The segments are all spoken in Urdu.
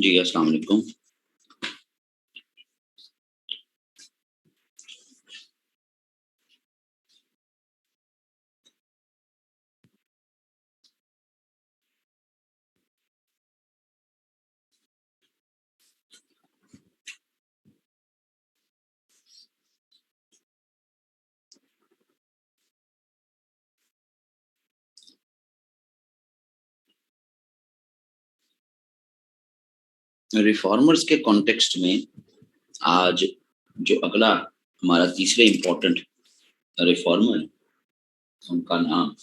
جی السلام علیکم. ریفارمرز کے کانٹیکسٹ میں آج جو اگلا ہمارا تیسرے امپورٹنٹ ریفارمر ان کا نام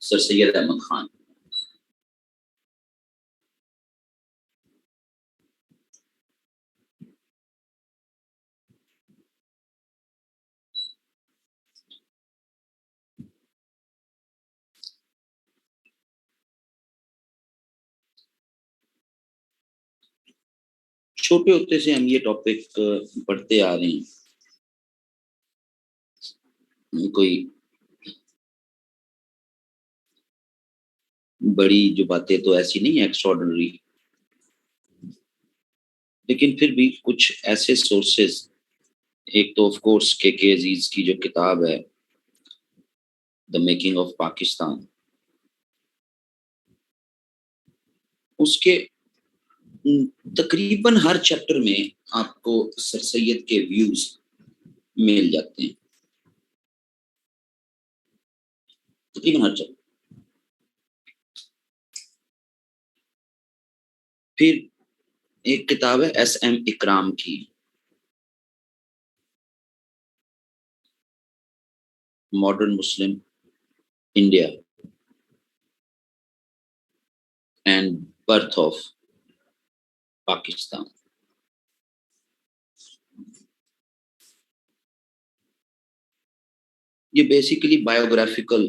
سر سید احمد خان. چھوٹے ہوتے سے ہم یہ ٹاپک پڑھتے آ رہے ہیں. کوئی بڑی جو باتیں تو ایسی نہیں ایکسٹرا آرڈنری، لیکن پھر بھی کچھ ایسے سورسز. ایک تو آف کورس کے عزیز کی جو کتاب ہے دا میکنگ آف پاکستان، اس کے تقریباً ہر چیپٹر میں آپ کو سر سید کے ویوز مل جاتے ہیں. تقریباً ہر چیپٹر. پھر ایک کتاب ہے ایس ایم اکرام کی modern Muslim India and birth of Pakistan. یہ بیسیکلی بایوگرافیکل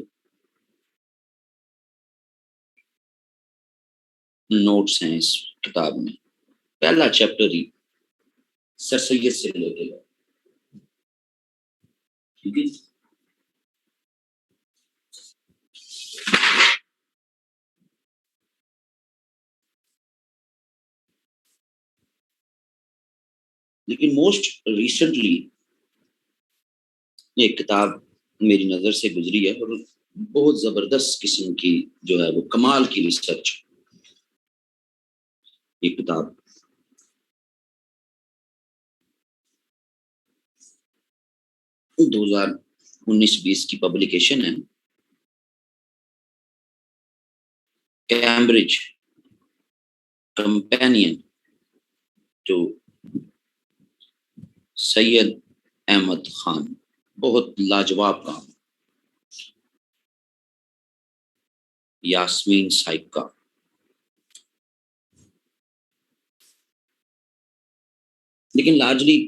نوٹس ہیں اس کتاب میں. پہلا چیپٹر ہی سر سید سے ریلیٹڈ ہے. ٹھیک ہے. لیکن موسٹ ریسنٹلی ایک کتاب میری نظر سے گزری ہے اور بہت زبردست قسم کی جو ہے وہ کمال کی ریسرچ. یہ کتاب 2019-20 کی پبلیکیشن ہے. کیمبرج کمپینین جو سید احمد خان، بہت لاجواب کام. یاسمین سائکا. لیکن لارجلی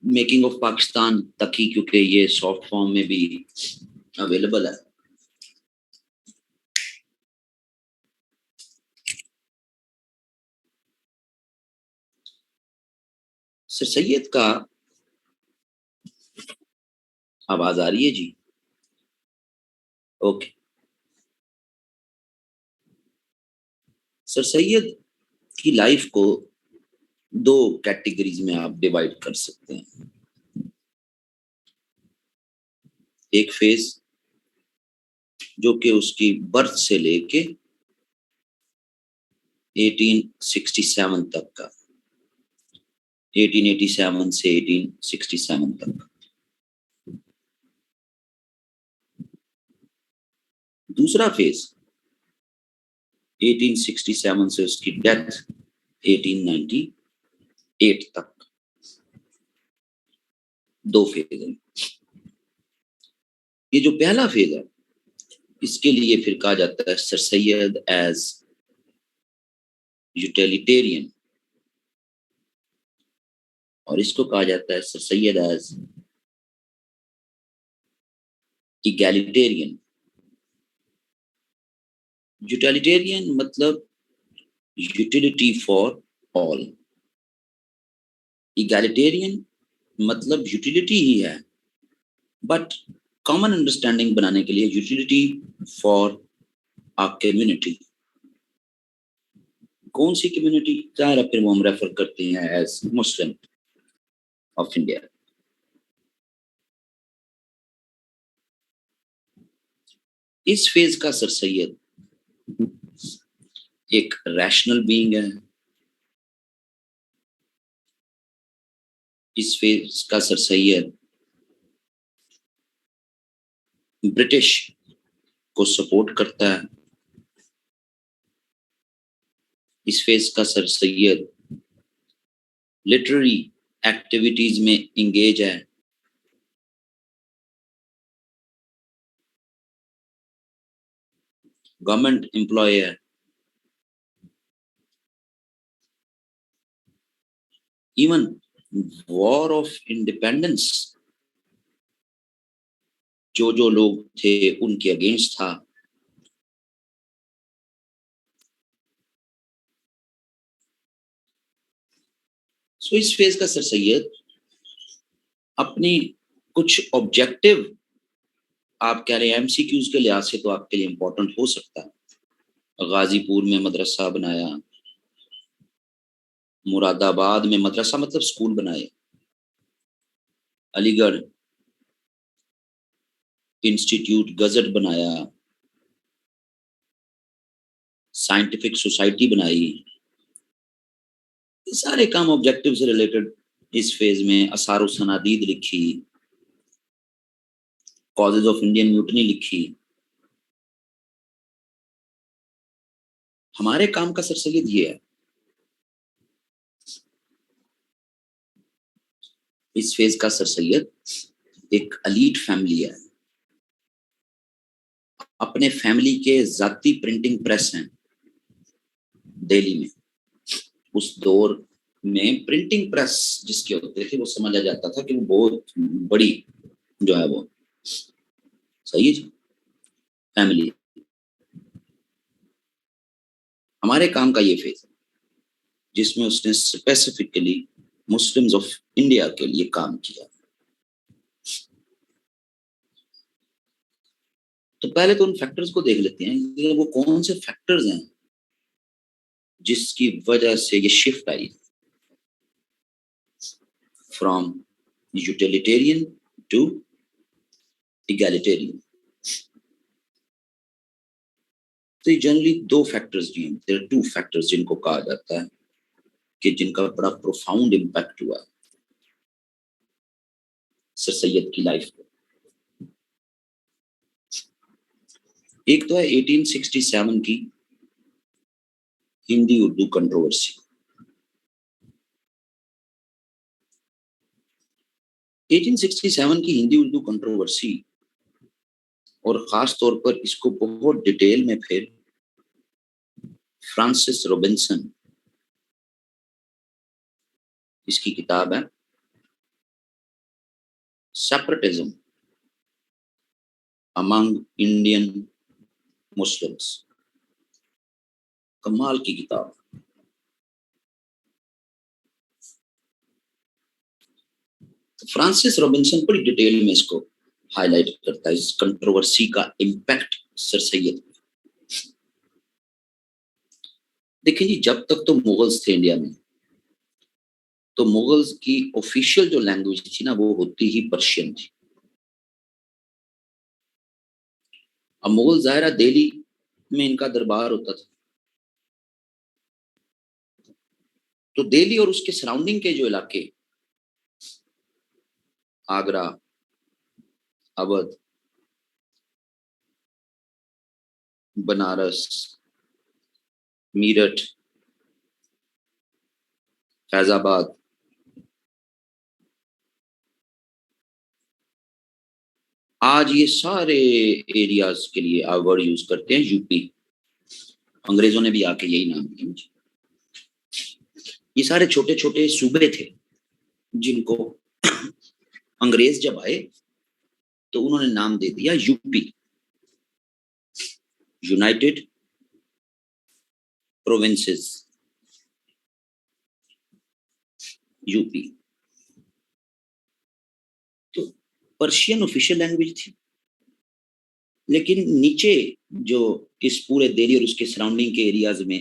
میکنگ آف پاکستان تک ہی، کیونکہ یہ سافٹ فارم میں بھی اویلیبل ہے. سر سید کا آواز آ رہی ہے جی؟ اوکے. سر سید کی لائف کو دو کیٹیگریز میں آپ ڈیوائڈ کر سکتے ہیں. ایک فیز جو کہ اس کی برتھ سے لے کے 1867 تک کا، 1887 سے 1867 تک. دوسرا فیز 1867 سے اس کی ڈیتھ 1898 تک. دو فیز ہیں. یہ جو پہلا فیز ہے اس کے لیے پھر کہا جاتا ہے سر سید ایز یوٹیلیٹیرین، اور اس کو کہا جاتا ہے سر سید ایز ایگیلیٹیرین. یوٹیلیٹیرین مطلب یوٹیلیٹی فار آل. ایگیلیٹیرین مطلب یوٹیلیٹی ہی ہے بٹ کامن انڈرسٹینڈنگ بنانے کے لیے یوٹیلیٹی فار آ کمیونٹی. کون سی کمیونٹی؟ ظاہر پھر وہ ہم ریفر کرتے ہیں ایز مسلم آف انڈیا. اس فیز کا سر سید ایک ریشنل بینگ ہے. اس فیز کا سر سید برٹش کو سپورٹ کرتا ہے. اس فیز کا سر سید لٹریری ایکٹیویٹیز میں انگیج ہے. گورنمنٹ امپلائی ہے. ایون وار آف انڈیپینڈنس جو لوگ تھے ان کے اگینسٹ تھا. سو اس فیز کا سر سید اپنی کچھ آبجیکٹو آپ کہہ رہے ہیں ایم سی کیوز کے لحاظ سے تو آپ کے لیے امپورٹنٹ ہو سکتا ہے. غازی پور میں مدرسہ بنایا، مراد آباد میں مدرسہ مطلب اسکول بنائے، علی گڑھ انسٹیٹیوٹ گزٹ بنایا، سائنٹیفک سوسائٹی بنائی. یہ سارے کام آبجیکٹو سے ریلیٹڈ اس فیز میں. آثار و سنادید لکھی، کازز آف انڈین میوٹنی لکھی. ہمارے کام کا سر سید یہ ہے. اس فیز کا سر سید ایک الیٹ فیملی ہے. اپنے فیملی کے ذاتی پرنٹنگ پریس ہیں دہلی میں. اس دور میں پرنٹنگ پریس جس کے ہوتے تھے وہ سمجھا جاتا تھا کہ وہ بہت بڑی جو ہے وہ صحیح جی فیملی. ہمارے کام کا یہ فیز ہے جس میں اس نے اسپیسیفکلی مسلمز آف انڈیا کے لیے کام کیا. تو پہلے تو ان فیکٹرز کو دیکھ لیتے ہیں کہ وہ کون سے فیکٹرز ہیں جس کی وجہ سے یہ شفٹ آئی فرام یوٹیلیٹیرین ٹو ایگالیٹیرین. تو جنرلی دو فیکٹرز جو ہیں، there are two factors جن کو کہا جاتا ہے کہ جن کا بڑا پروفاؤنڈ امپیکٹ ہوا سر سید کی لائف کو. ایک تو ہے 1867 کی ہندی اردو کنٹروورسی. 1867 کی ہندی اردو کنٹروورسی، اور خاص طور پر اس کو بہت ڈیٹیل میں پھر فرانسس روبنسن، اس کی کتاب ہے سیپریٹزم امنگ انڈین مسلمس، کمال کی کتاب. فرانسس روبنسن بڑی ڈیٹیل میں اس کو ہائی لائٹ کرتا ہے، اس کنٹروورسی کا امپیکٹ سر سید. دیکھیں جی، جب تک تو مغلز تھے انڈیا میں تو مغلز کی آفیشیل جو لینگویج تھی نا وہ ہوتی ہی پرشین تھی. اب مغل ظاہرہ دہلی میں ان کا دربار ہوتا تھا، تو دہلی اور اس کے سراؤنڈنگ کے جو علاقے آگرہ، اودھ، بنارس، میرٹھ، فیض آباد، آج یہ سارے ایریاز کے لیے آپ ورڈ یوز کرتے ہیں یو پی. انگریزوں نے بھی آ کے یہی نام دیا مجھے. یہ سارے چھوٹے چھوٹے صوبے تھے جن کو انگریز جب آئے تو انہوں نے نام دے دیا U P, United provinces, U P. تو پرشین آفیشیل لینگویج تھی، لیکن نیچے جو اس پورے دہلی اور اس کے سراؤنڈنگ کے ایریاز میں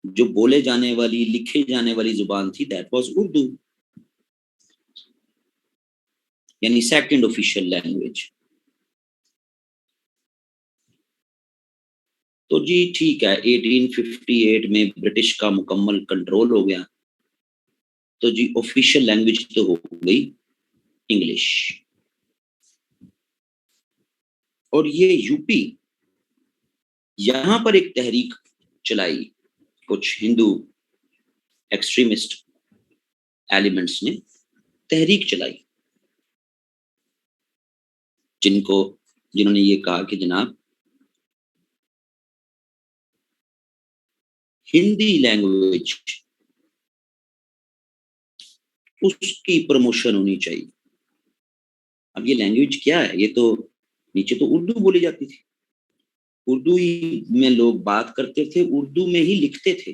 جو بولے جانے والی لکھے جانے والی زبان تھی دیٹ واز اردو، یعنی سیکنڈ آفیشیل لینگویج. تو جی ٹھیک ہے 1858 میں برٹش کا مکمل کنٹرول ہو گیا، تو جی آفیشیل لینگویج تو ہو گئی انگلش. اور یہ یو پی یہاں پر ایک تحریک چلائی کچھ ہندو ایکسٹریمسٹ ایلیمنٹس نے تحریک چلائی، جنہوں نے یہ کہا کہ جناب ہندی لینگویج اس کی پروموشن ہونی چاہیے. اب یہ لینگویج کیا ہے؟ یہ تو نیچے تو اردو بولی جاتی تھی، اردو ہی میں لوگ بات کرتے تھے، اردو میں ہی لکھتے تھے.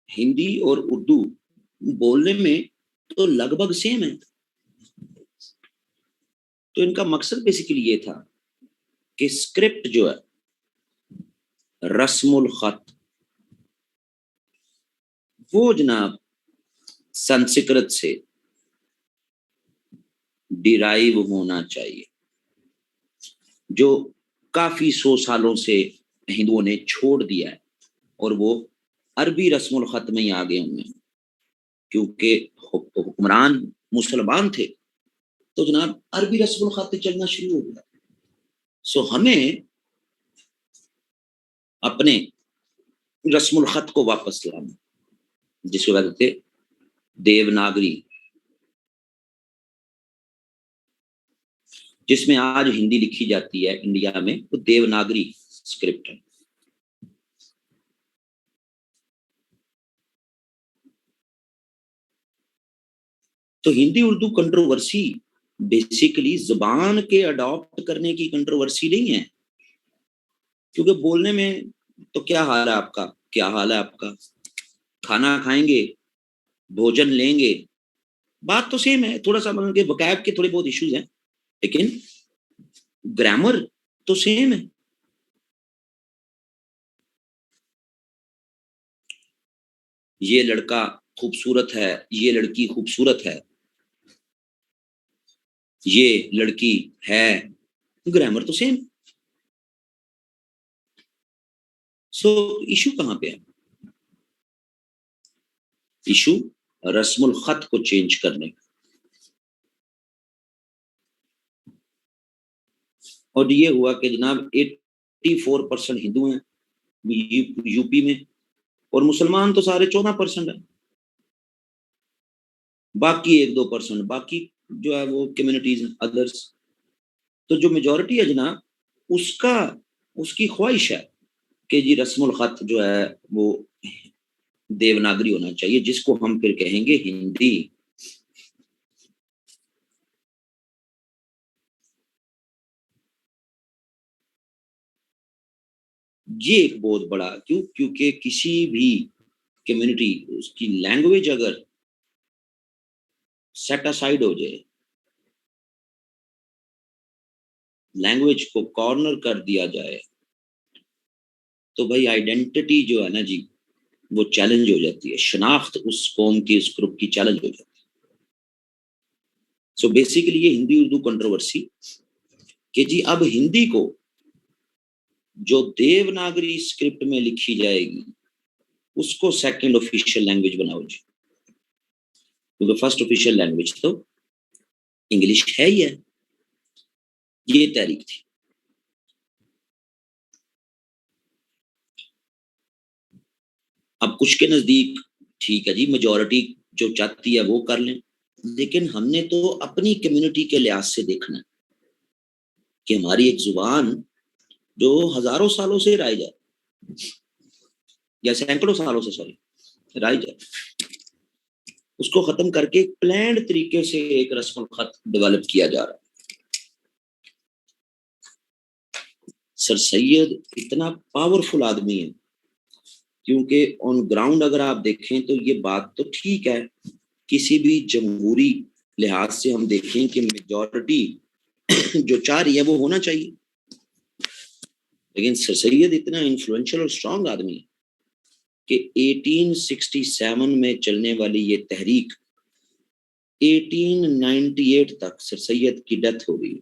ہندی اور اردو بولنے میں تو لگ بھگ سیم ہے. تو ان کا مقصد بیسیکلی یہ تھا کہ اسکرپٹ جو ہے رسم الخط وہ جناب سنسکرت سے ڈیرائیو ہونا چاہیے، جو کافی 100 سالوں سے ہندوؤں نے چھوڑ دیا ہے، اور وہ عربی رسم الخط میں ہی آ گئے ہوں گے، کیونکہ حکمران مسلمان تھے تو جناب عربی رسم الخط چلنا شروع ہو گیا. سو ہمیں اپنے رسم الخط کو واپس لانا، جس کو کہتے تھے دیوناگری، جس میں آج ہندی لکھی جاتی ہے انڈیا میں، وہ دیوناگری اسکرپٹ ہے. تو ہندی اردو کنٹروورسی بیسیکلی زبان کے اڈاپٹ کرنے کی کنٹروورسی نہیں ہے، کیونکہ بولنے میں تو کیا حال ہے آپ کا، کیا حال ہے آپ کا، کھانا کھائیں گے، بھوجن لیں گے، بات تو سیم ہے. تھوڑا سا مطلب کہ وکیب کے تھوڑے بہت ایشوز ہیں، لیکن گرامر تو سیم ہے. یہ لڑکا خوبصورت ہے، یہ لڑکی خوبصورت ہے، یہ لڑکی ہے، گرامر تو سیم. سو ایشو کہاں پہ ہے؟ ایشو رسم الخط کو چینج کرنے کا. اور یہ ہوا کہ جناب 84% ہندو ہیں یو پی میں، اور مسلمان تو سارے 14% ہیں، باقی 1-2% باقی جو ہے وہ کمیونٹیز ہیں ادرس. تو جو میجورٹی ہے جناب اس کی خواہش ہے کہ جی رسم الخط جو ہے وہ دیوناگری ہونا چاہیے، جس کو ہم پھر کہیں گے ہندی. یہ ایک بہت بڑا کیونکہ کسی بھی کمیونٹی اس کی لینگویج اگر سیٹ اسائڈ ہو جائے، لینگویج کو کارنر کر دیا جائے، تو بھائی آئیڈینٹی جو ہے نا جی وہ چیلنج ہو جاتی ہے، شناخت اس قوم کی اس گروپ کی چیلنج ہو جاتی ہے. سو بیسیکلی یہ ہندی اردو کنٹروورسی کہ جی اب ہندی کو جو دیوناگری اسکرپٹ میں لکھی جائے گی اس کو سیکنڈ آفیشیل لینگویج بناؤ جی، کیونکہ فرسٹ آفیشیل لینگویج تو انگلش ہے ہی ہے. یہ تحریک تھی. اب کچھ کے نزدیک ٹھیک ہے جی میجورٹی جو چاہتی ہے وہ کر لیں، لیکن ہم نے تو اپنی کمیونٹی کے لحاظ سے دیکھنا ہے کہ ہماری ایک زبان جو ہزاروں سالوں سے رائج ہے، یا سینکڑوں سالوں سے سوری رائج ہے، اس کو ختم کر کے پلانڈ طریقے سے ایک رسم الخط ڈیولپ کیا جا رہا ہے. سر سید اتنا پاورفل آدمی ہے، کیونکہ آن گراؤنڈ اگر آپ دیکھیں تو یہ بات تو ٹھیک ہے، کسی بھی جمہوری لحاظ سے ہم دیکھیں کہ میجورٹی جو چاہ رہی ہے وہ ہونا چاہیے، لیکن سر سید اتنا انفلوئنشل اور اسٹرانگ آدمی ہے کہ 1867 میں چلنے والی یہ تحریک 1898 تک سر سید کی ڈیتھ ہو گئی.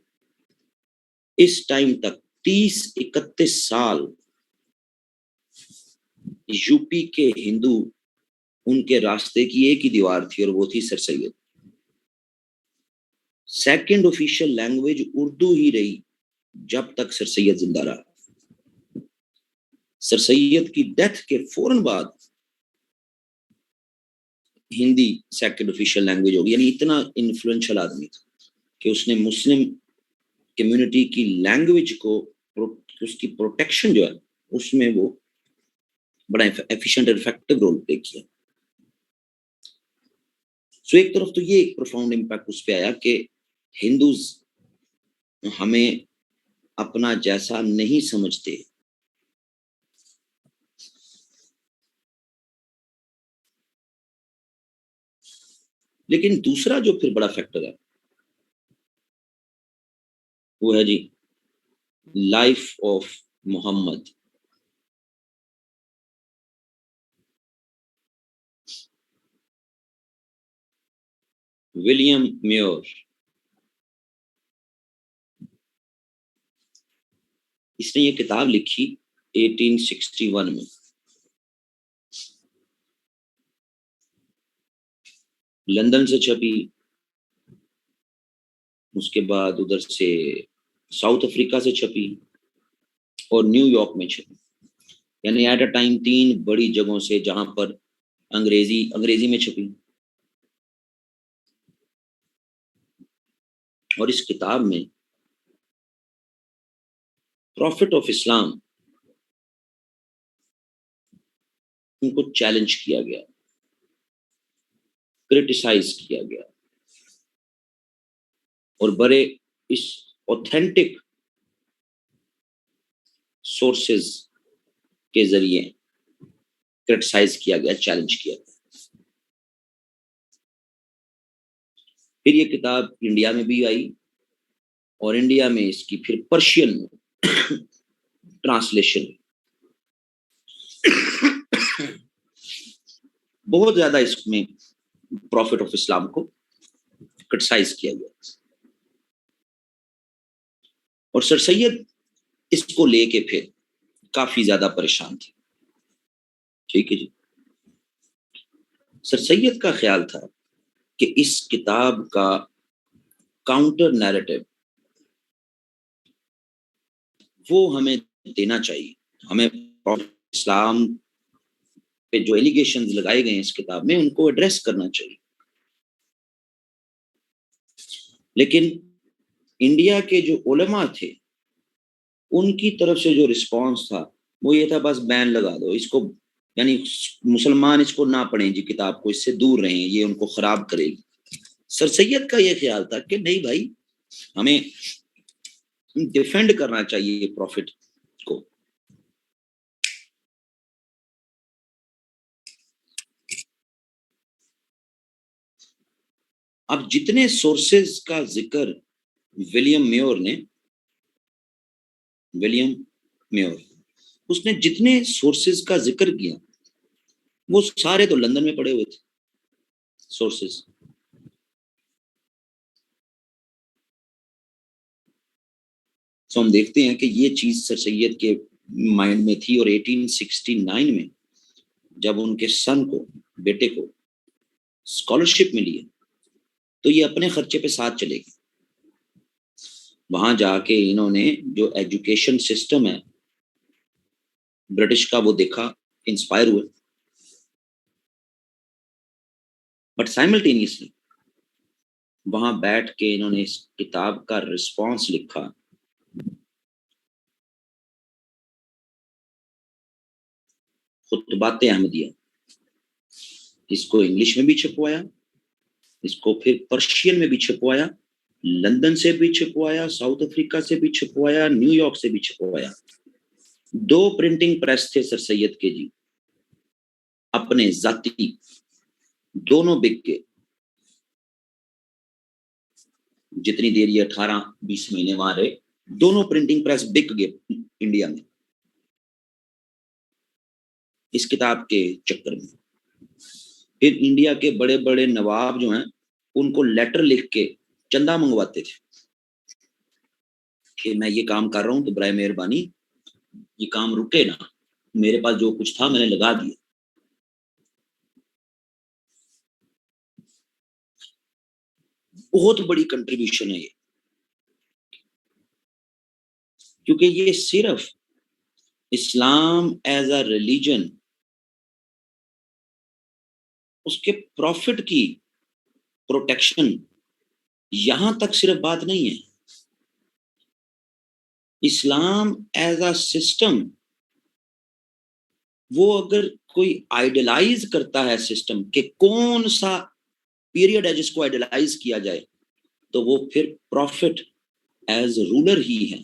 اس ٹائم تک 30-31 سال یو پی کے ہندو ان کے راستے کی ایک ہی دیوار تھی اور وہ تھی سر سید. سیکنڈ آفیشیل لینگویج اردو ہی رہی جب تک سر سید زندہ رہا. سر سید کی ڈیتھ کے فوراً بعد ہندی سیکنڈ آفیشیل لینگویج ہوگی. یعنی اتنا انفلوئنشل آدمی تھا کہ اس نے مسلم کمیونٹی کی لینگویج کو اس کی پروٹیکشن جو ہے اس میں وہ بڑا ایفیشینٹ اور افیکٹو رول پلے کیا. سو ایک طرف تو یہ ایک پروفاؤنڈ امپیکٹ اس پہ آیا کہ ہندوز ہمیں اپنا جیسا نہیں سمجھتے. لیکن دوسرا جو پھر بڑا فیکٹر ہے وہ ہے the life of Muhammad. William Muir اس نے یہ کتاب لکھی 1861 میں. لندن سے چھپی, اس کے بعد ادھر سے ساؤتھ افریقہ سے چھپی اور نیو یارک میں چھپی. یعنی ایٹ اے ٹائم 3 بڑی جگہوں سے جہاں پر انگریزی میں چھپی. اور اس کتاب میں پروفٹ آف اسلام ان کو چیلنج کیا گیا, کرٹیسائز کیا گیا اور بڑے اس اوتھینٹک سورسز کے ذریعے کرٹیسائز کیا گیا, چیلنج کیا گیا. پھر یہ کتاب انڈیا میں بھی آئی اور انڈیا میں اس کی پھر پرشین میں ٹرانسلیشن. بہت زیادہ اس میں پروفٹ آف اسلام کو کرٹیسائز کیا گیا. اور سر سید اس کو لے کے پھر کافی زیادہ پریشان تھے. ٹھیک ہے جی. سر سید کا خیال تھا کہ اس کتاب کا کاؤنٹر نیریٹو وہ ہمیں دینا چاہیے. ہمیں اسلام پہ جو ایلیگیشنز لگائے گئے ہیں اس کتاب میں ان کو ایڈریس کرنا چاہیے. لیکن انڈیا کے جو علماء تھے ان کی طرف سے جو رسپانس تھا وہ یہ تھا بس بین لگا دو اس کو, یعنی مسلمان اس کو نہ پڑھیں جی, کتاب کو اس سے دور رہیں, یہ ان کو خراب کرے گی. سر سید کا یہ خیال تھا کہ نہیں بھائی, ہمیں ڈیفینڈ کرنا چاہیے پروفٹ کو. اب جتنے سورسز کا ذکر ولیم میور اس نے جتنے سورسز کا ذکر کیا وہ سارے تو لندن میں پڑے ہوئے تھے سورسز. سو ہم دیکھتے ہیں کہ یہ چیز سر سید کے مائنڈ میں تھی. اور 1869 میں جب ان کے سن کو, بیٹے کو اسکالرشپ ملی ہے تو یہ اپنے خرچے پہ ساتھ چلے گئے. وہاں جا کے انہوں نے جو ایجوکیشن سسٹم ہے برٹش کا وہ دیکھا, انسپائر ہوئے. بٹ سائملٹینیسلی وہاں بیٹھ کے انہوں نے اس کتاب کا رسپانس لکھا. خطبات احمدیہ, اس کو انگلش میں بھی چھپوایا, اس کو پھر پرشین میں بھی چھپوایا, لندن سے بھی چھپوایا, ساؤتھ افریقہ سے بھی چھپوایا, نیو یارک سے بھی چھپوایا. 2 پرنٹنگ پریس تھے سر سید کے جی, اپنے ذاتی دونوں بک کے. جتنی دیر یہ 18-20 مہینے وہاں رہے, دونوں پرنٹنگ پریس بک گئے انڈیا میں. اس کتاب کے چکر میں. پھر انڈیا کے بڑے بڑے نواب جو ہیں ان کو لیٹر لکھ کے چندہ منگواتے تھے کہ میں یہ کام کر رہا ہوں تو برائے مہربانی یہ کام رکے نا، میرے پاس جو کچھ تھا میں نے لگا دیا. بہت بڑی کنٹریبیوشن ہے یہ، کیونکہ یہ صرف اسلام ایز اے ریلیجن، اس کے پروفٹ کی پروٹیکشن یہاں تک صرف بات نہیں ہے. اسلام ایز اے سسٹم، وہ اگر کوئی آئیڈیلائز کرتا ہے سسٹم کہ کون سا پیریڈ ہے جس کو آئیڈیلائز کیا جائے، تو وہ پھر پروفٹ ایز رولر ہی ہے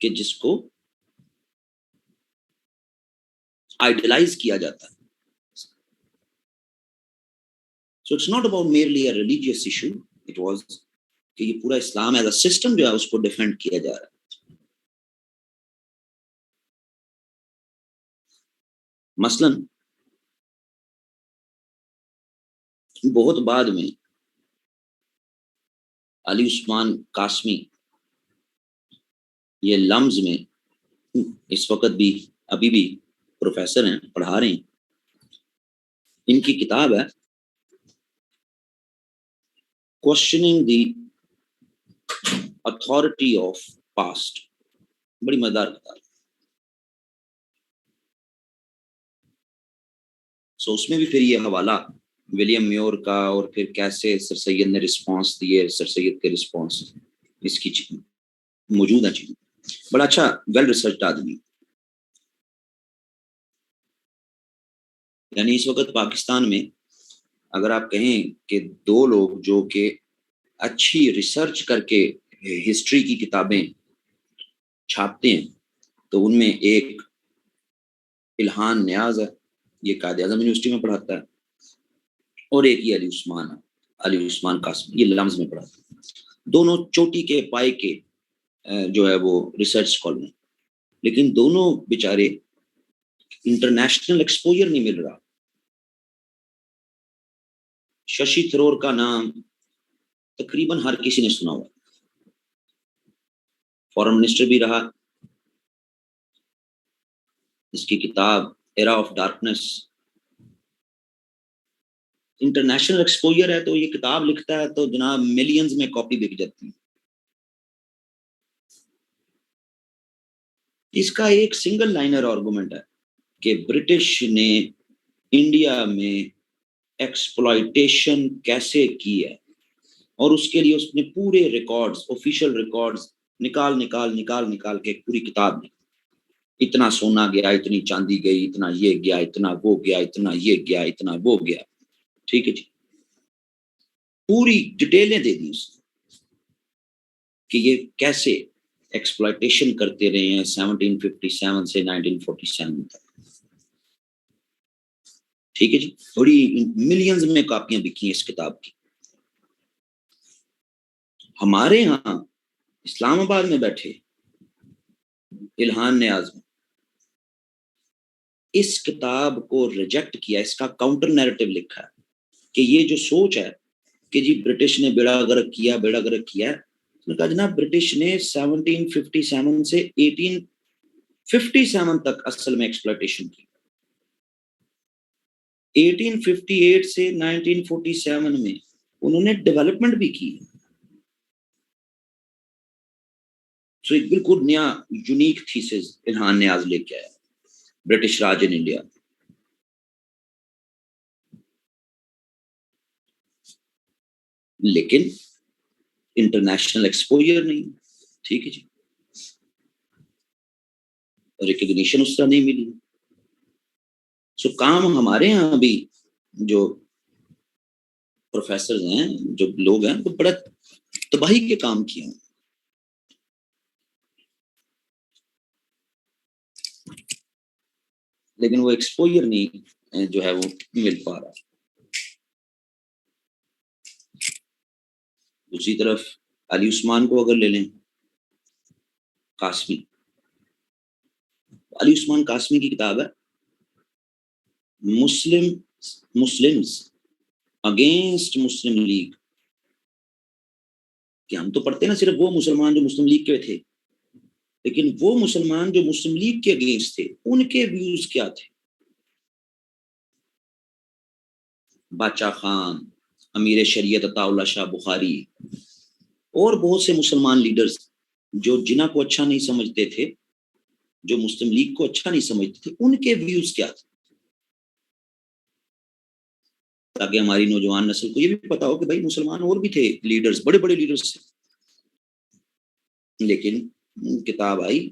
کہ جس کو آئیڈیلائز کیا جاتا ہے. So it's not about merely a religious issue. It was کہ یہ پورا اسلام ایز اے سسٹم جو ہے اس کو ڈیفینڈ کیا جا رہا ہے. مثلا بہت بعد میں علی عثمان قاسمی یہ لمز میں اس وقت بھی ابھی بھی پروفیسر ہیں، پڑھا رہے ہیں. ان کی کتاب ہے questioning the authority of past, بڑی مزیدار کتاب. سو اس میں بھی پھر یہ حوالہ ولیم میور کا اور پھر کیسے سر سید نے رسپانس دیے، سر سید کے رسپانس اس کی موجود ہے. چیز بڑا اچھا ویل ریسرچ آدمی. یعنی اس وقت پاکستان میں اگر آپ کہیں کہ دو لوگ جو کہ اچھی ریسرچ کر کے ہسٹری کی کتابیں چھاپتے ہیں تو ان میں ایک الہان نیاز ہے، یہ قائد اعظم یونیورسٹی میں پڑھاتا ہے، اور ایک یہ علی عثمان قاسمی یہ لمز میں پڑھاتا ہے. دونوں چوٹی کے پائے کے جو ہے وہ ریسرچ اسکالر ہیں، لیکن دونوں بیچارے انٹرنیشنل ایکسپوجر نہیں مل رہا. ششی تھرور کا نام تقریباً ہر کسی نے سنا ہوا، فارن منسٹر بھی رہا. اس کی کتاب era of darkness international exposure ہے، تو یہ کتاب لکھتا ہے تو جناب ملینز میں کاپی بک جاتی ہے. اس کا ایک سنگل لائنر آرگومنٹ ہے کہ برٹش نے انڈیا میں ایکسپلائٹیشن کیسے کی ہے، اور اس کے لیے اس نے پورے ریکارڈز، آفیشیل ریکارڈز نکال کے ایک پوری کتاب میں اتنا سونا گیا، اتنی چاندی گئی، اتنا یہ گیا، اتنا وہ گیا، اتنا یہ گیا، اتنا وہ گیا. ٹھیک ہے جی، پوری ڈیٹیلیں دے دی اس نے کہ یہ کیسے ایکسپلائٹیشن کرتے رہے ہیں 1757 سے 1947 تک. ٹھیک ہے جی، بڑی ملینز میں کاپیاں بکی ہیں اس کتاب کی. ہمارے ہاں اسلام آباد میں بیٹھے الہان نیاز میں اس کتاب کو ریجیکٹ کیا، اس کا کاؤنٹر نیریٹو لکھا ہے کہ یہ جو سوچ ہے کہ جی برٹش نے بیڑا غرق کیا ہے، اس نے کہا جناب برٹش نے 1757 سے 1857 تک اصل میں ایکسپلائٹیشن کی. 1858 سے 1947 میں انہوں نے ڈیولپمنٹ بھی کی. سو ایک بالکل نیا یونیک تھیسس الہان نیاز لے کے آیا برٹش راج ان انڈیا. لیکن انٹرنیشنل ایکسپوجر نہیں. ٹھیک ہے جی، ریکگنیشن اس طرح نہیں ملی. سو کام ہمارے ہاں بھی جو پروفیسر ہیں، جو لوگ ہیں، وہ بڑا تباہی کے کام کیے ہیں. لیکن وہ ایکسپوجر نہیں جو ہے وہ مل پا رہا. دوسری طرف علی عثمان کو اگر لے لیں، قاسمی، علی عثمان قاسمی کی کتاب ہے مسلمز اگینسٹ مسلم لیگ، کہ ہم تو پڑھتے نا صرف وہ مسلمان جو مسلم لیگ کے تھے، لیکن وہ مسلمان جو مسلم لیگ کے اگینسٹ تھے ان کے ویوز کیا تھے؟ باچا خان، امیر شریعت عطا اللہ شاہ بخاری اور بہت سے مسلمان لیڈرز جو جنہ کو اچھا نہیں سمجھتے تھے، جو مسلم لیگ کو اچھا نہیں سمجھتے تھے، ان کے ویوز کیا تھے، تاکہ ہماری نوجوان نسل کو یہ بھی پتا ہو کہ بھائی مسلمان اور بھی تھے لیڈرز، بڑے بڑے لیڈرز تھے، لیکن کتاب آئی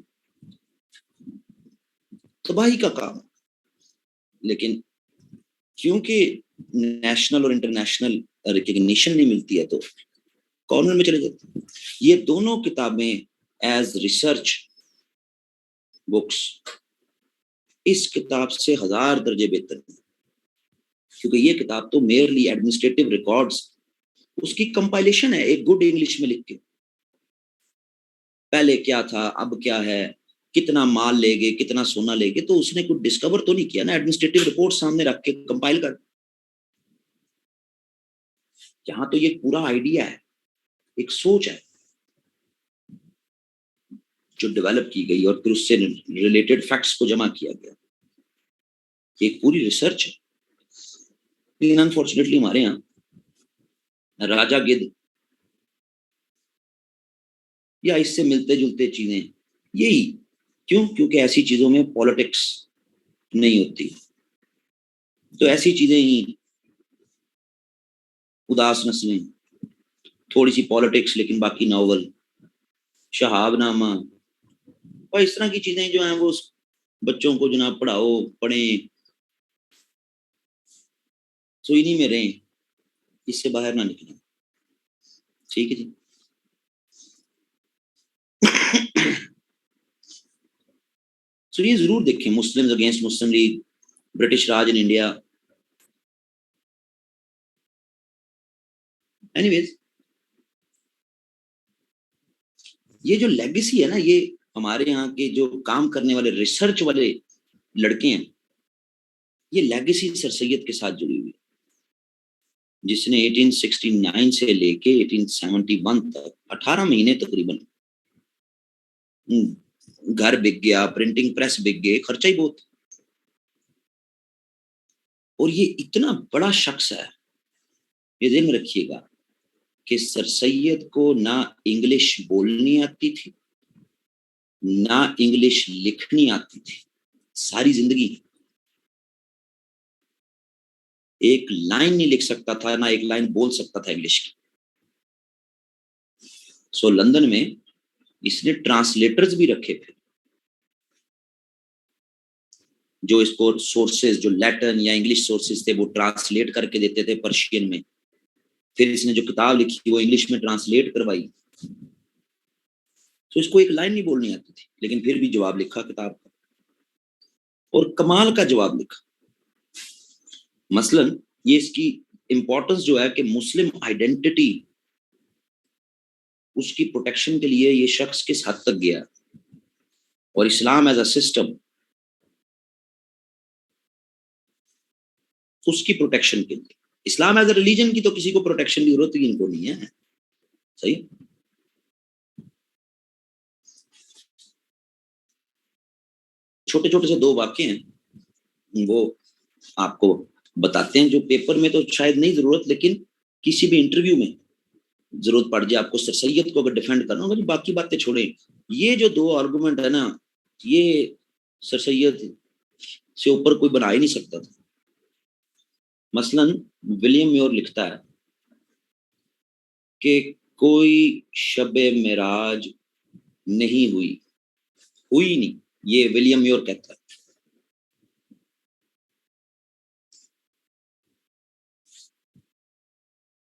تباہی کا کام۔ لیکن کیونکہ نیشنل اور انٹرنیشنل ریکگنیشن نہیں ملتی ہے تو کارنر میں چلے جاتے ہیں۔ یہ دونوں کتابیں ایز ریسرچ بکس اس کتاب سے 1000 درجے بہتر ہیں، کیونکہ یہ کتاب تو میئرلی ایڈمنسٹریٹو ریکارڈز، اس کی کمپائلیشن ہے ایک گڈ انگلش میں لکھ کے، پہلے کیا تھا اب کیا ہے، کتنا مال لے گے، کتنا سونا لے گے، تو اس نے کچھ ڈسکور تو نہیں کیا نا، ایڈمنسٹریٹو رپورٹ سامنے رکھ کے کمپائل کر۔ یہاں تو یہ پورا آئیڈیا ہے، ایک سوچ ہے جو ڈیولپ کی گئی اور پھر اس سے ریلیٹڈ فیکٹس کو جمع کیا گیا، یہ ایک پوری ریسرچ ہے۔ لیکن انفارچونیٹلی ہمارے یہاں راجا گد یا اس سے ملتے جلتے چیزیں یہی، کیوں؟ کیونکہ ایسی چیزوں میں پالیٹکس نہیں ہوتی، تو ایسی چیزیں ہی اداس نسلیں، تھوڑی سی پالیٹکس لیکن باقی ناول، شہاب نامہ اور اس طرح کی چیزیں جو ہیں وہ بچوں کو جناب پڑھاؤ، پڑھیں، سو انہی میں رہیں، اس سے باہر نہ نکلیں۔ ٹھیک ہے جی۔ سو یہ ضرور دیکھیں، Muslim against Muslim League, British Raj in India. Anyways یہ جو لیگیسی ہے نا، یہ ہمارے یہاں کے جو کام کرنے والے ریسرچ والے لڑکے ہیں، یہ لیگیسی سر سید کے ساتھ جڑی ہوئی، جس نے 1869 سے لے کے 1871 تک 18 مہینے تقریباً گھر بک گیا، پرنٹنگ پریس بک گئے، خرچہ ہی بہت، اور یہ اتنا بڑا شخص ہے، یہ ذہن میں رکھیے گا کہ سر سید کو نہ انگلش بولنی آتی تھی، نہ انگلش لکھنی آتی تھی، ساری زندگی ایک لائن نہیں لکھ سکتا تھا، نہ ایک لائن بول سکتا تھا انگلش کی۔ سو لندن میں اس نے ٹرانسلیٹرز بھی رکھے تھے، جو اس کو سورسز جو لیٹن یا انگلش سورسز تھے وہ ٹرانسلیٹ کر کے دیتے تھے پرشین میں، پھر اس نے جو کتاب لکھی وہ انگلش میں ٹرانسلیٹ کروائی، تو اس کو ایک لائن نہیں بولنی آتی تھی، لیکن پھر بھی جواب لکھا کتاب کا، اور کمال کا جواب لکھا۔ مثلا یہ اس کی امپورٹنس جو ہے کہ مسلم آئیڈینٹی، اس کی پروٹیکشن کے لیے یہ شخص کس حد تک گیا، اور اسلام ایز اے سسٹم اس کی پروٹیکشن کے لیے، اسلام ایز اے ریلیجن کی تو کسی کو پروٹیکشن کی ضرورت ہی ان کو نہیں ہے، صحیح۔ چھوٹے چھوٹے سے 2 واقعے ہیں، وہ آپ کو بتاتے ہیں، جو پیپر میں تو شاید نہیں ضرورت، لیکن کسی بھی انٹرویو میں ضرورت پڑ جائے آپ کو سر سید کو اگر ڈیفینڈ کرنا ہوگا، باقی باتیں چھوڑیں، یہ جو 2 آرگومنٹ ہے نا، یہ سر سید سے اوپر کوئی بنا ہی نہیں سکتا تھا۔ مثلا ولیم میور لکھتا ہے کہ کوئی شب معراج نہیں ہوئی نہیں، یہ ولیم میور کہتا ہے۔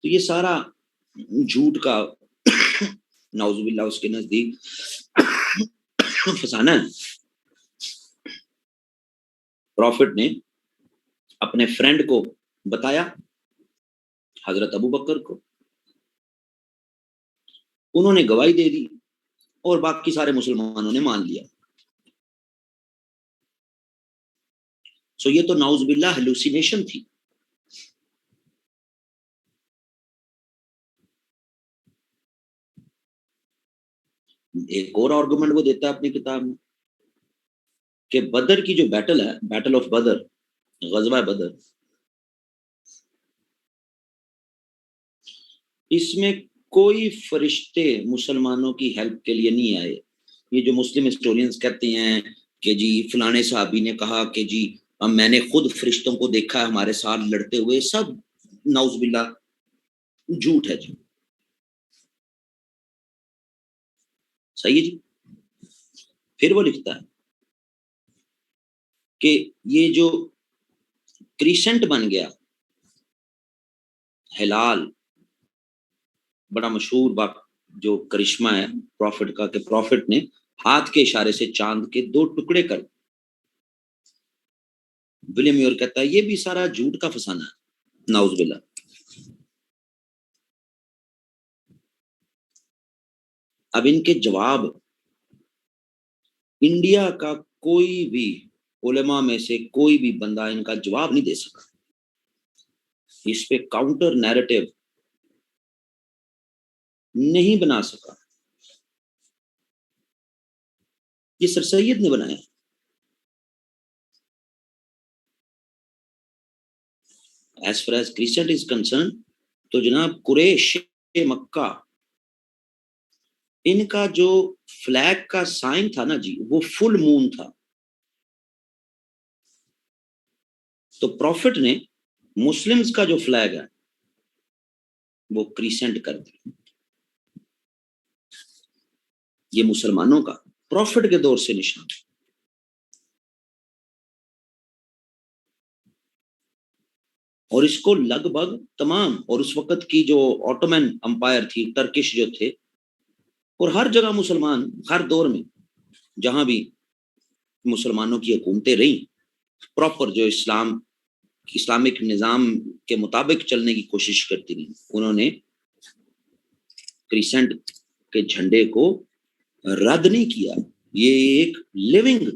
تو یہ سارا جھوٹ کا نعوذ باللہ اس کے نزدیک فسانہ ہے۔ پروفٹ نے اپنے فرینڈ کو بتایا، حضرت ابو بکر کو، انہوں نے گواہی دے دی اور باقی سارے مسلمانوں نے مان لیا۔ سو یہ تو نعوذ باللہ ہیلوسینیشن تھی. ایک اور آرگومنٹ وہ دیتا ہے اپنی کتاب میں کہ بدر کی جو بیٹل ہے، بیٹل آف بدر، غزوہ بدر، اس میں کوئی فرشتے مسلمانوں کی ہیلپ کے لیے نہیں آئے. یہ جو مسلم ہسٹورینز کہتے ہیں کہ جی فلانے صحابی نے کہا کہ جی میں نے خود فرشتوں کو دیکھا ہے ہمارے ساتھ لڑتے ہوئے، سب نعوذ باللہ جھوٹ ہے جی. صحیح ہے جی. پھر وہ لکھتا ہے کہ یہ جو کریسنٹ بن گیا ہلال، بڑا مشہور جو کرشمہ ہے پروفٹ کا کہ پروفٹ نے ہاتھ کے اشارے سے چاند کے 2 ٹکڑے کر. ولیم میور کہتا ہے یہ بھی سارا جھوٹ کا فسانہ ہے، نعوذ باللہ. اب ان کے جواب انڈیا کا کوئی بھی علماء میں سے کوئی بھی بندہ ان کا جواب نہیں دے سکا. اس پہ کاؤنٹر نیریٹو نہیں بنا سکا. یہ سر سید نے بنایا. As far as crescent is concern تو جناب قریش مکہ ان کا جو فلیگ کا سائن تھا نا جی، وہ فل مون تھا. تو پروفٹ نے مسلمز کا جو فلیگ ہے وہ کریسنٹ کر دیا. یہ مسلمانوں کا پروفٹ کے دور سے نشان. اور اس کو لگ بھگ تمام، اور اس وقت کی جو آٹومن امپائر تھی، ٹرکش جو تھے، اور ہر جگہ مسلمان ہر دور میں جہاں بھی مسلمانوں کی حکومتیں رہیں، پراپر جو اسلامک نظام کے مطابق چلنے کی کوشش کرتی رہی، انہوں نے کریسنٹ کے جھنڈے کو رد نہیں کیا. یہ ایک لیونگ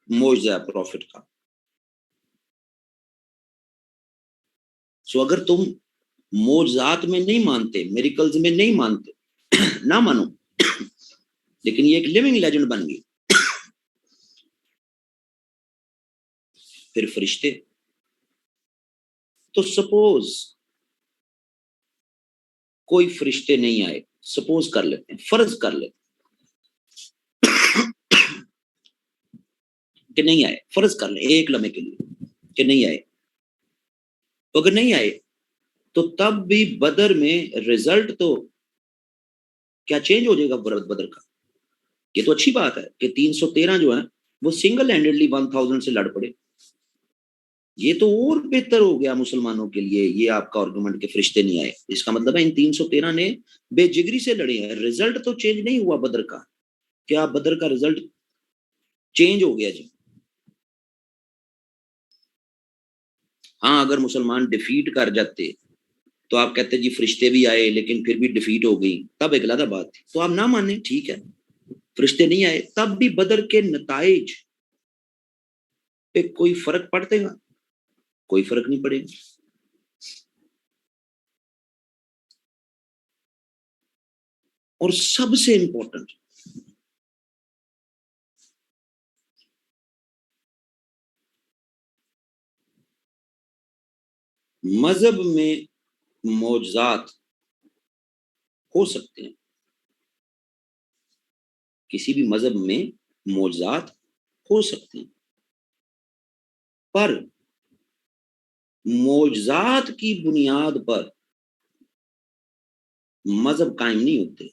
معجزہ ہے پروفٹ کا. سو اگر تم معجزات میں نہیں مانتے، میریکلز میں نہیں مانتے، نہ مانو، لیکن یہ ایک لیونگ لیجنڈ بن گئی. پھر فرشتے، تو سپوز کوئی فرشتے نہیں آئے، سپوز کر لیتے ہیں، فرض کر لیتے کہ نہیں آئے، فرض کر لیں ایک لمحے کے لیے کہ نہیں آئے. تو اگر نہیں آئے تو تب بھی بدر میں رزلٹ تو کیا چینج ہو جائے گا بدر کا؟ یہ تو اچھی بات ہے کہ 313 جو ہے وہ سنگل ہینڈڈلی 1000 سے لڑ پڑے. یہ تو اور بہتر ہو گیا مسلمانوں کے لیے. یہ آپ کا آرگومنٹ کے فرشتے نہیں آئے، اس کا مطلب ہے ان 313 نے بے جگری سے لڑے ہیں. رزلٹ تو چینج نہیں ہوا بدر کا. کیا بدر کا رزلٹ چینج ہو گیا جی؟ ہاں، اگر مسلمان ڈیفیٹ کر جاتے تو آپ کہتے جی فرشتے بھی آئے لیکن پھر بھی ڈیفیٹ ہو گئی، تب ایک علیحدہ بات تھی. تو آپ نہ مانیں، ٹھیک ہے، فرشتے نہیں آئے، تب بھی بدر کے نتائج پہ کوئی فرق پڑتے گا؟ کوئی فرق نہیں پڑے گا. اور سب سے امپورٹنٹ، مذہب میں معجزات ہو سکتے ہیں، کسی بھی مذہب میں معجزات ہو سکتے ہیں، پر معجزات کی بنیاد پر مذہب قائم نہیں ہوتے.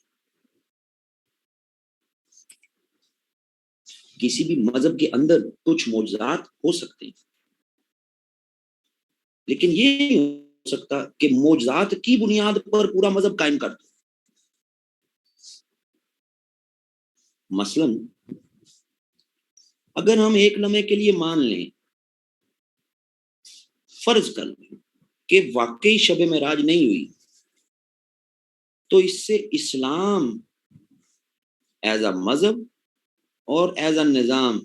کسی بھی مذہب کے اندر کچھ معجزات ہو سکتے ہیں، لیکن یہ نہیں ہو سکتا کہ معجزات کی بنیاد پر پورا مذہب قائم کر دو. مثلا اگر ہم ایک لمحے کے لیے مان لیں، فرض کر لیں کہ واقعی شب معراج نہیں ہوئی، تو اس سے اسلام ایز اے مذہب اور ایز اے نظام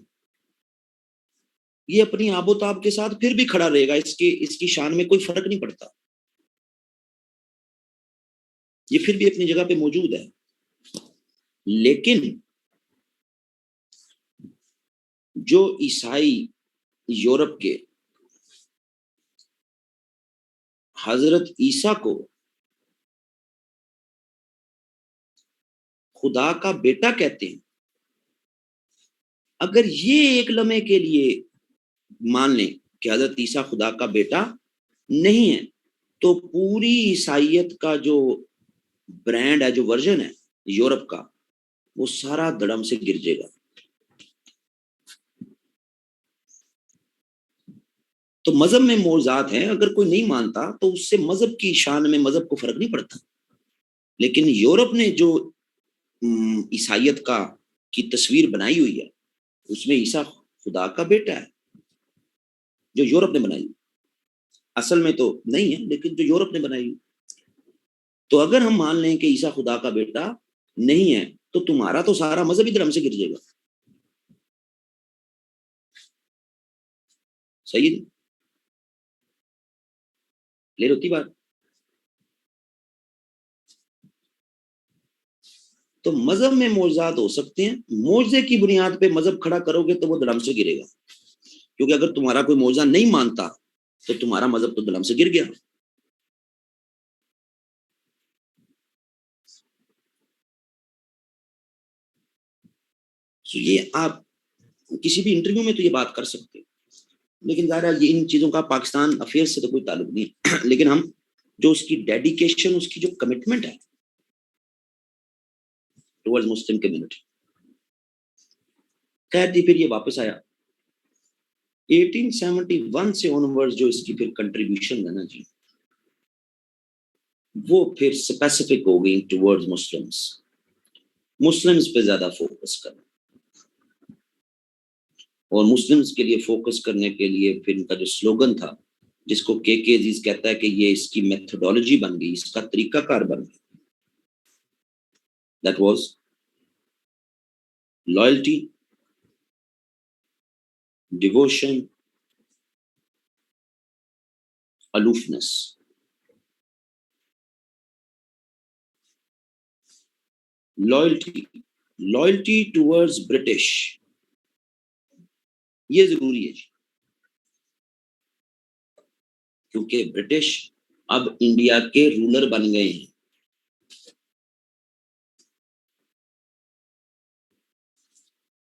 یہ اپنی آب و تاب کے ساتھ پھر بھی کھڑا رہے گا، اس کی شان میں کوئی فرق نہیں پڑتا، یہ پھر بھی اپنی جگہ پہ موجود ہے. لیکن جو عیسائی یورپ کے حضرت عیسیٰ کو خدا کا بیٹا کہتے ہیں، اگر یہ ایک لمحے کے لیے مان لیں کہ حضرت عیسیٰ خدا کا بیٹا نہیں ہے، تو پوری عیسائیت کا جو برانڈ ہے، جو ورژن ہے یورپ کا، وہ سارا دڑم سے گر جائے گا. تو مذہب میں موضوعات ہیں، اگر کوئی نہیں مانتا تو اس سے مذہب کی شان میں مذہب کو فرق نہیں پڑتا. لیکن یورپ نے جو عیسائیت کی تصویر بنائی ہوئی ہے، اس میں عیسیٰ خدا کا بیٹا ہے، جو یورپ نے بنائی، اصل میں تو نہیں ہے لیکن جو یورپ نے بنائی. تو اگر ہم مان لیں کہ عیسیٰ خدا کا بیٹا نہیں ہے، تو تمہارا تو سارا مذہب ادھر ہم سے گر جائے گا. صحیح نہیں لے ہوتی بات. تو مذہب میں معجزات ہو سکتے ہیں، معجزے کی بنیاد پہ مذہب کھڑا کرو گے تو وہ دڑم سے گرے گا، کیونکہ اگر تمہارا کوئی معجزہ نہیں مانتا تو تمہارا مذہب تو دڑم سے گر گیا. یہ آپ کسی بھی انٹرویو میں تو یہ بات کر سکتے ہیں، لیکن ظاہر ہے یہ ان چیزوں کا پاکستان افیئر سے تو کوئی تعلق نہیں ہے. لیکن ہم جو اس کی ڈیڈیکیشن، اس کی جو کمٹمنٹ ہے ٹورڈز مسلم کمیونٹی، خیر جی پھر یہ واپس آیا 1871 سے آنورڈ. جو اس کی پھر کنٹریبیوشن ہے نا جی، وہ پھر اسپیسیفک ہو گئی ٹورڈز مسلمز پہ زیادہ فوکس کرنا، اور مسلمز کے لیے فوکس کرنے کے لیے پھر ان کا جو سلوگن تھا، جس کو کے عزیز کہتا ہے کہ یہ اس کی میتھڈولوجی بن گئی، اس کا طریقہ کار بن گیا. That was loyalty, devotion, aloofness. Loyalty towards British, یہ ضروری ہے جی، کیونکہ برٹش اب انڈیا کے رولر بن گئے ہیں.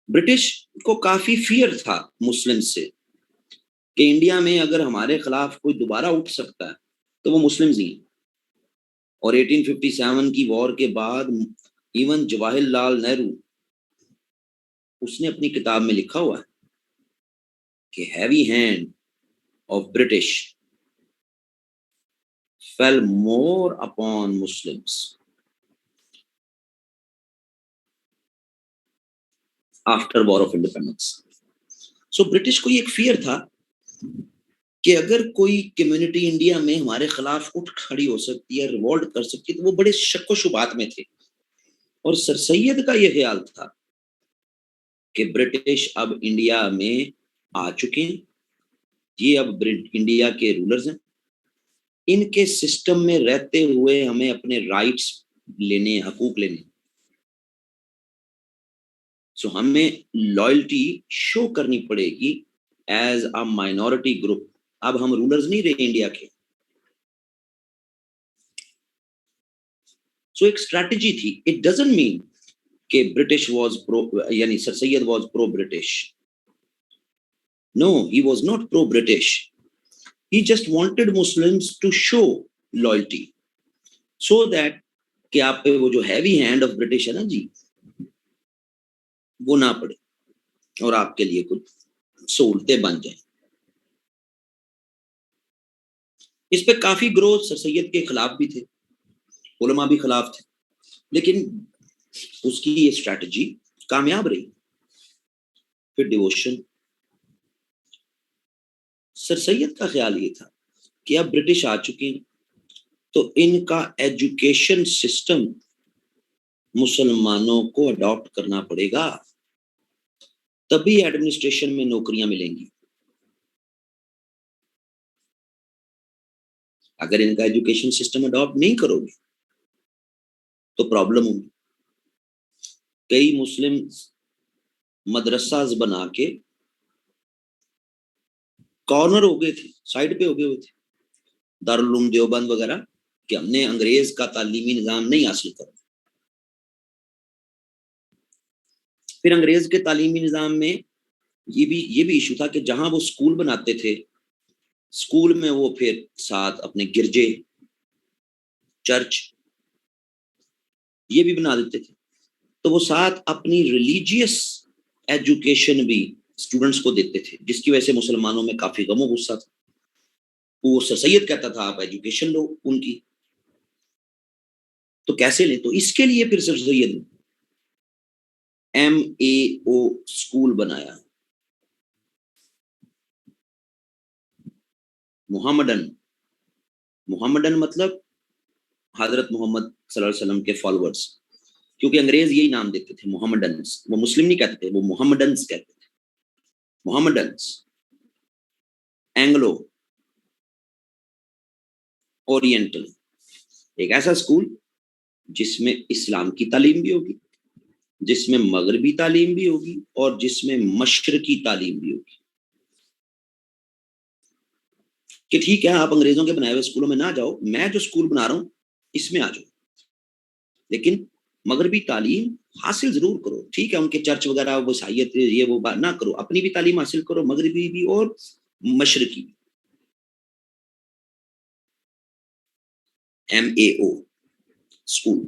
برٹش کو کافی فیئر تھا مسلم سے کہ انڈیا میں اگر ہمارے خلاف کوئی دوبارہ اٹھ سکتا ہے تو وہ مسلمز ہی ہیں. اور 1857 کی وار کے بعد ایون جواہر لال نہرو، اس نے اپنی کتاب میں لکھا ہوا ہے کہ heavy hand of British fell more upon Muslims after war of independence. So British کو یہ ایک فیئر تھا کہ اگر کوئی کمیونٹی انڈیا میں ہمارے خلاف اٹھ کھڑی ہو سکتی ہے، ریوولٹ کر سکتی ہے، تو وہ بڑے شک و شبہات میں تھے. اور سر سید کا یہ خیال تھا کہ برٹش اب انڈیا میں آ چکے ہیں، یہ اب انڈیا کے رولرز ہیں، ان کے سسٹم میں رہتے ہوئے ہمیں اپنے رائٹس لینے، حقوق لینے. سو ہمیں لائلٹی شو کرنی پڑے گی ایز اے مائنورٹی گروپ. اب ہم رولرز نہیں رہے انڈیا کے. سو ایک اسٹریٹجی تھی. اٹ ڈزنٹ مین کہ برٹش واز پرو، یعنی Sir Syed was pro British. No, he was not pro British. He just wanted Muslims to show loyalty so that کہ آپ پہ وہ جو ہیوی ہینڈ آف برٹش ہے نا جی، وہ نہ پڑے اور آپ کے لیے کچھ سہولتیں بن جائیں. اس پہ کافی گروہ سر سید کے خلاف بھی تھے، علماء بھی خلاف تھے، لیکن اس کی یہ اسٹریٹجی کامیاب رہی. پھر ڈیووشن. سر سید کا خیال یہ تھا کہ اب برٹش آ چکے ہیں تو ان کا ایجوکیشن سسٹم مسلمانوں کو اڈاپٹ کرنا پڑے گا، تبھی ایڈمنسٹریشن میں نوکریاں ملیں گی. اگر ان کا ایجوکیشن سسٹم اڈاپٹ نہیں کرو گے تو پرابلم ہوگی. کئی مسلم مدرساز بنا کے کارنر ہو گئے تھے، سائڈ پہ ہو گئے ہوئے تھے، دارالعلوم دیوبند وغیرہ، کہ ہم نے انگریز کا تعلیمی نظام نہیں حاصل کرا. پھر انگریز کے تعلیمی نظام میں یہ بھی ایشو تھا کہ جہاں وہ اسکول بناتے تھے، اسکول میں وہ پھر ساتھ اپنے گرجے، چرچ یہ بھی بنا دیتے تھے، تو وہ ساتھ اپنی ریلیجیس ایجوکیشن بھی اسٹوڈنٹس کو دیتے تھے، جس کی وجہ سے مسلمانوں میں کافی غم و غصہ تھا. وہ سر سید کہتا تھا آپ ایجوکیشن لو ان کی، تو کیسے لیں؟ تو اس کے لیے پھر سر سید نے MAO اسکول بنایا، محمدن مطلب حضرت محمد صلی اللہ علیہ وسلم کے فالوورز، کیونکہ انگریز یہی نام دیتے تھے محمدنس، وہ مسلم نہیں کہتے تھے، وہ محمدنس کہتے تھے. محمدنس، اینگلو اورینٹل، ایک ایسا اسکول جس میں اسلام کی تعلیم بھی ہوگی، جس میں مغربی تعلیم بھی ہوگی، اور جس میں مشرقی تعلیم بھی ہوگی. کہ ٹھیک ہے آپ انگریزوں کے بنائے ہوئے اسکولوں میں نہ جاؤ، میں جو اسکول بنا رہا ہوں اس میں آ جاؤ، لیکن مغربی تعلیم حاصل ضرور کرو. ٹھیک ہے ان کے چرچ وغیرہ وسائیت یہ وہ بات نہ کرو، اپنی بھی تعلیم حاصل کرو، مغربی بھی اور مشرقی بھی. MAO school.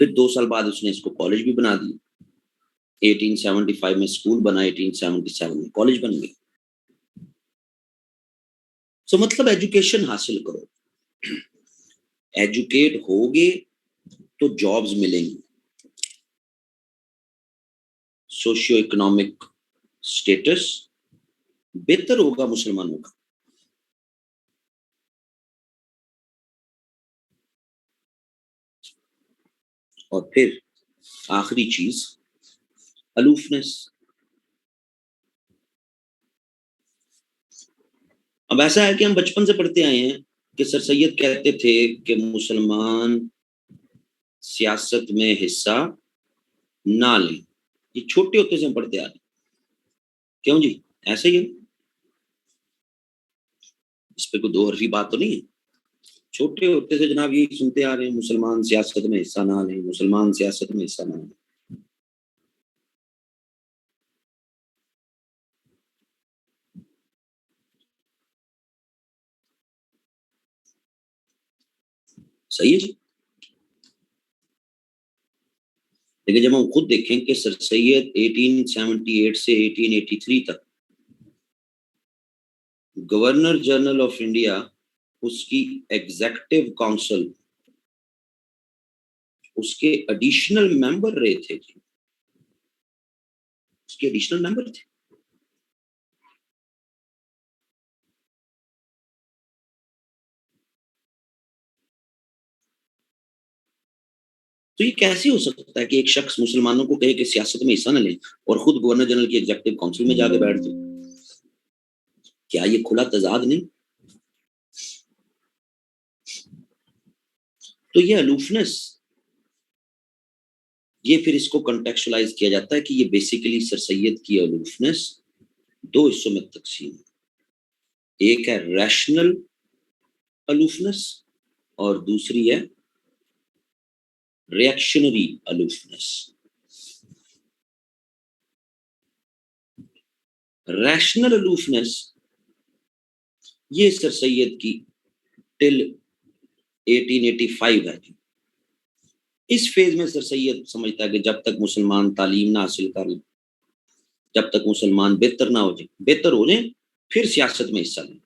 پھر 2 سال بعد اس نے اس کو کالج بھی بنا دی. 1875 میں اسکول بنا، 1877 میں کالج بن گئی. سو مطلب ایجوکیشن حاصل کرو، ایجوکیٹ ہوگے تو جابز ملیں گی، سوشیو اکنامک سٹیٹس بہتر ہوگا مسلمانوں کا. اور پھر آخری چیز الوفنس. اب ایسا ہے کہ ہم بچپن سے پڑھتے آئے ہیں کہ سر سید کہتے تھے کہ مسلمان سیاست میں حصہ نہ لیں. یہ چھوٹے ہوتے سے ہم پڑھتے آ رہے ہیں. کیوں جی ایسا ہی ہے؟ اس پہ کوئی 2 حرفی بات تو نہیں ہے. چھوٹے ہوتے سے جناب یہی سنتے آ رہے ہیں مسلمان سیاست میں حصہ نہ لیں، مسلمان سیاست میں حصہ نہ لیں. صحیح ہے جی. لیکن جب ہم خود دیکھیں کہ سر سید 1878 سے 1883 تک گورنر جنرل آف انڈیا، اس کی ایگزیکٹو کاؤنسل، اس کے ایڈیشنل ممبر رہے تھے جی، اس کے ایڈیشنل ممبر تھے. تو یہ کیسے ہو سکتا ہے کہ ایک شخص مسلمانوں کو کہے کہ سیاست میں حصہ نہ لیں اور خود گورنر جنرل کی ایگزیکٹو کاؤنسل میں جا کے بیٹھ جائے؟ کیا یہ کھلا تضاد نہیں؟ تو یہ الوفنس، یہ پھر اس کو کنٹیکچولائز کیا جاتا ہے کہ یہ بیسیکلی سر سید کی الوفنس 2 حصوں میں تقسیم ہے. ایک ہے ریشنل الوفنس اور دوسری ہے ریئیکشنری الوفنس. ریشنل الوفنس یہ سر سید کی ٹل 1885 ہے. اس فیز میں سر سید سمجھتا ہے کہ جب تک مسلمان تعلیم نہ حاصل کر لیں، جب تک مسلمان بہتر ہو جائیں پھر سیاست میں حصہ لیں.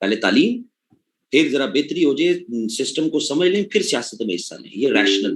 پہلے تعلیم، پھر ذرا بہتری ہو جائے، سسٹم کو سمجھ لیں، پھر سیاست میں حصہ لیں. یہ ریشنل